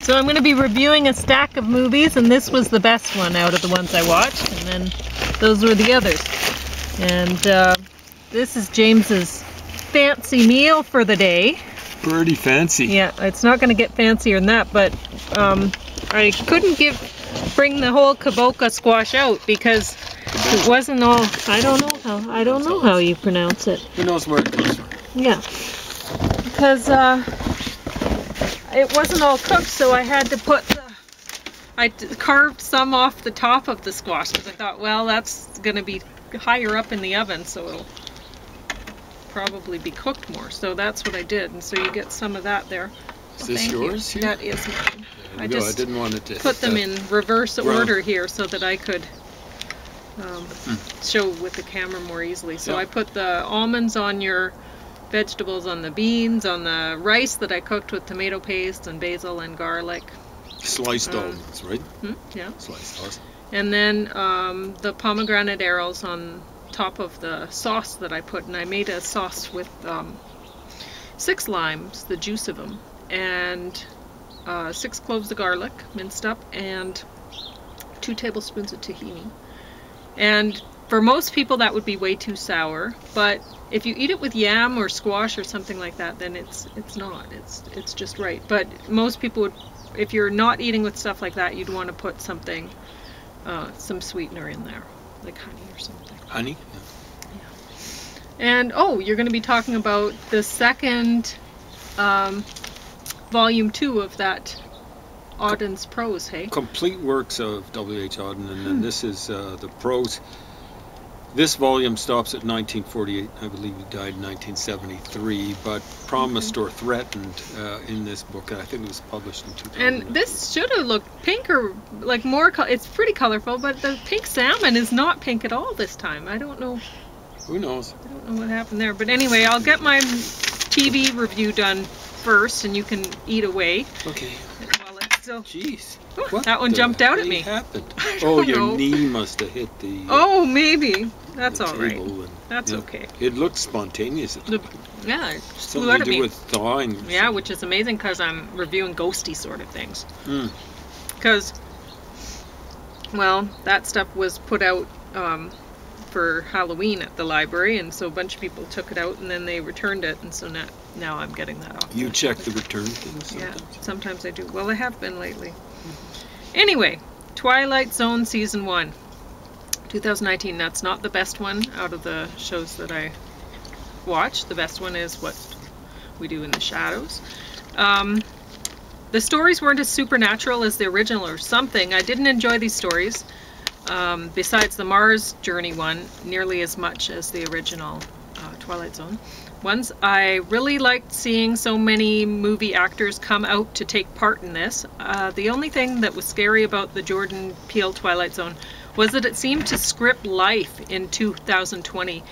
So I'm going to be reviewing a stack of movies, and this was the best one out of the ones I watched, and then those were the others. And this is James's fancy meal for the day. Pretty fancy. Yeah, it's not going to get fancier than that, but I couldn't bring the whole kaboka squash out because it wasn't all. I don't know how you pronounce it. Who knows where it comes from? Yeah, because it wasn't all cooked, so I had to put I carved some off the top of the squash because I thought, well, that's going to be higher up in the oven, so it'll probably be cooked more. So that's what I did, and so you get some of that there. Is this yours? You. That is mine. I just didn't want it to put them in reverse order here so that I could show with the camera more easily. So I put the almonds on your vegetables, on the beans, on the rice that I cooked with tomato paste and basil and garlic. Sliced almonds, right? Yeah. Sliced almonds. And then the pomegranate arrows on top of the sauce that I put, and I made a sauce with 6 limes, the juice of them, and 6 cloves of garlic minced up, and 2 tablespoons of tahini. And for most people that would be way too sour, but if you eat it with yam or squash or something like that, then it's not. It's just right. But most people would, if you're not eating with stuff like that, you'd want to put something, some sweetener in there, like honey or something. Honey? Yeah. And you're going to be talking about the second volume 2 of that Auden's prose, hey? Complete works of W.H. Auden, and then this is the prose. This volume stops at 1948. I believe he died in 1973, but promised or threatened in this book, and I think it was published in 2000. And this should have looked pink or like more. It's pretty colorful, but the pink salmon is not pink at all this time. I don't know. Who knows? I don't know what happened there. But anyway, I'll get my TV review done first, and you can eat away. Okay. While it's still. Jeez. What that one jumped out at me. Happened? Oh, your knee must have hit the. Oh, maybe. That's all right. And, that's okay. It looked spontaneous. Yeah, it just flew something out to at do me. with thawing. Yeah, which is amazing because I'm reviewing ghosty sort of things. Because, well, that stuff was put out for Halloween at the library, and so a bunch of people took it out and then they returned it, and so now I'm getting that off. You check the return things sometimes? Yeah, sometimes I do. Well, I have been lately. Anyway, Twilight Zone Season 1, 2019. That's not the best one out of the shows that I watched. The best one is What We Do in the Shadows. The stories weren't as supernatural as the original or something. I didn't enjoy these stories, besides the Mars Journey one, nearly as much as the original Twilight Zone ones. I really liked seeing so many movie actors come out to take part in this. The only thing that was scary about the Jordan Peele Twilight Zone was that it seemed to script life in 2020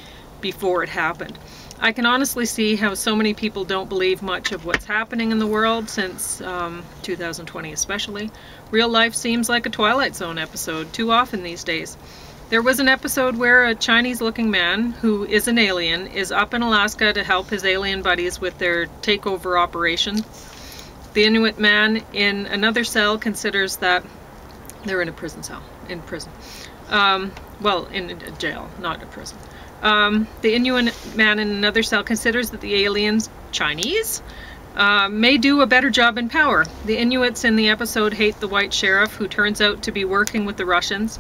before it happened. I can honestly see how so many people don't believe much of what's happening in the world since 2020 especially. Real life seems like a Twilight Zone episode too often these days. There was an episode where a Chinese-looking man, who is an alien, is up in Alaska to help his alien buddies with their takeover operation. The Inuit man in another cell considers that they're in a prison cell. In prison. Well, in a jail, not a prison. The Inuit man in another cell considers that the aliens, Chinese, may do a better job in power. The Inuits in the episode hate the white sheriff, who turns out to be working with the Russians.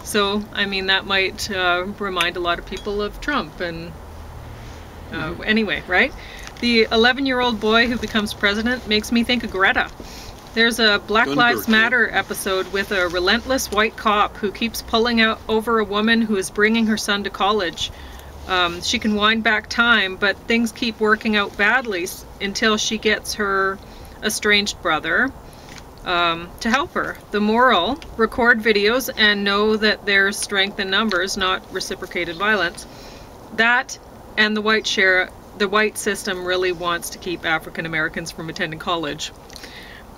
So, I mean, that might remind a lot of people of Trump. And anyway, right? The 11-year-old boy who becomes president makes me think of Greta. There's a Black Lives Matter episode with a relentless white cop who keeps pulling out over a woman who is bringing her son to college. She can wind back time, but things keep working out badly until she gets her estranged brother to help her. The moral: record videos and know that there's strength in numbers, not reciprocated violence. That and the white system really wants to keep African Americans from attending college.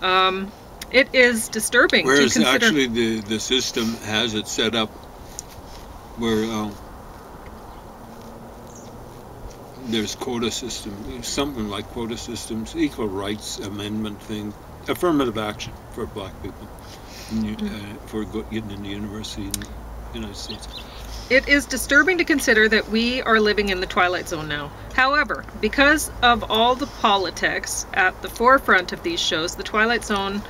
It is disturbing. Whereas actually the system has it set up where there's quota system, something like quota systems, equal rights amendment thing. affirmative action for black people for getting into university in the United States. It is disturbing to consider that we are living in the Twilight Zone now. However, because of all the politics at the forefront of these shows, the Twilight Zone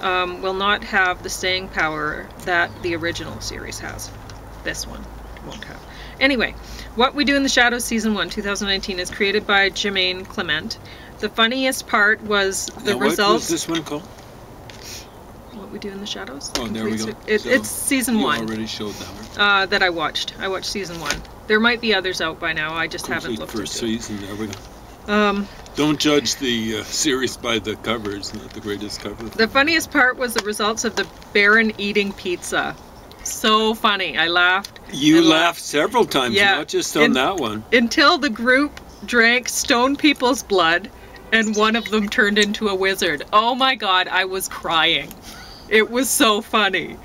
will not have the staying power that the original series has. This one won't have. Anyway, What We Do in the Shadows Season 1, 2019 is created by Jermaine Clement. The funniest part was the results. What was this one called? What We Do in the Shadows? Oh, there we go. It's Season 1. You already showed that one. That I watched. I watched Season 1. There might be others out by now. I just haven't looked into it. First season, there we go. Don't judge the series by the cover. It's not the greatest cover. The funniest part was the results of the Baron eating pizza. So funny. I laughed. You laughed several times, yeah, not just on that one. Until the group drank stone people's blood and one of them turned into a wizard. Oh my god, I was crying. It was so funny.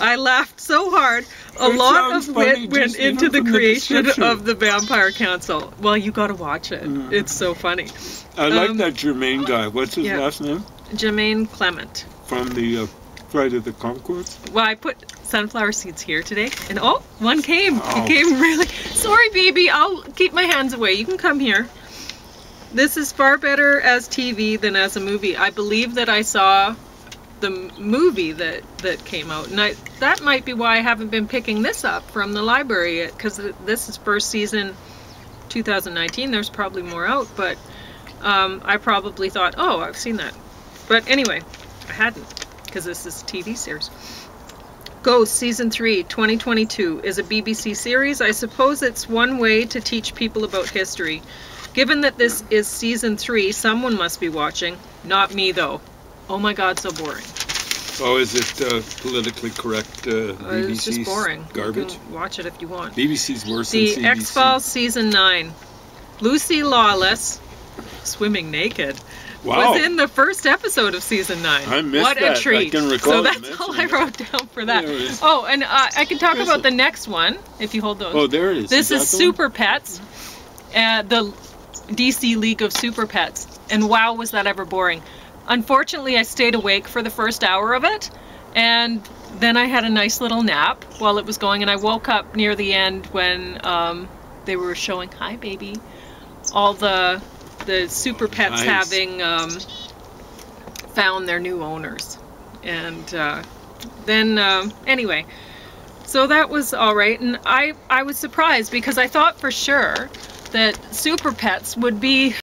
I laughed so hard. A lot of wit went into the creation of the Vampire Council. Well, you gotta watch it. It's so funny. I like that Jermaine guy. What's his last name? Jermaine Clement. From the Friday the Conchords? Well, I put sunflower seeds here today, and oh, one came. Oh. It came really... Sorry, baby. I'll keep my hands away. You can come here. This is far better as TV than as a movie. I believe that I saw the movie that came out, and that might be why I haven't been picking this up from the library yet, because this is first season 2019. There's probably more out, but I probably thought, oh, I've seen that. But anyway, I hadn't, because this is a TV series. Ghost Season 3, 2022 is a BBC series. I suppose it's one way to teach people about history. Given that this is Season 3, someone must be watching. Not me, though. Oh my god, so boring. Oh, is it politically correct BBC's it's just boring. Garbage? You can watch it if you want. BBC's worse than The CBC. X-Files Season 9. Lucy Lawless, swimming naked, wow. was in the first episode of Season 9. I missed what that. a treat. I can recall so that's all I wrote down for that. There Oh, and I can talk about the next one, if you hold those. Oh, there it is. This is Super Pets, the DC League of Super Pets. And wow, was that ever boring. Unfortunately, I stayed awake for the first hour of it, and then I had a nice little nap while it was going, and I woke up near the end when they were showing, hi baby, all the Super Pets having found their new owners. And then, anyway, so that was alright, and I was surprised because I thought for sure that Super Pets would be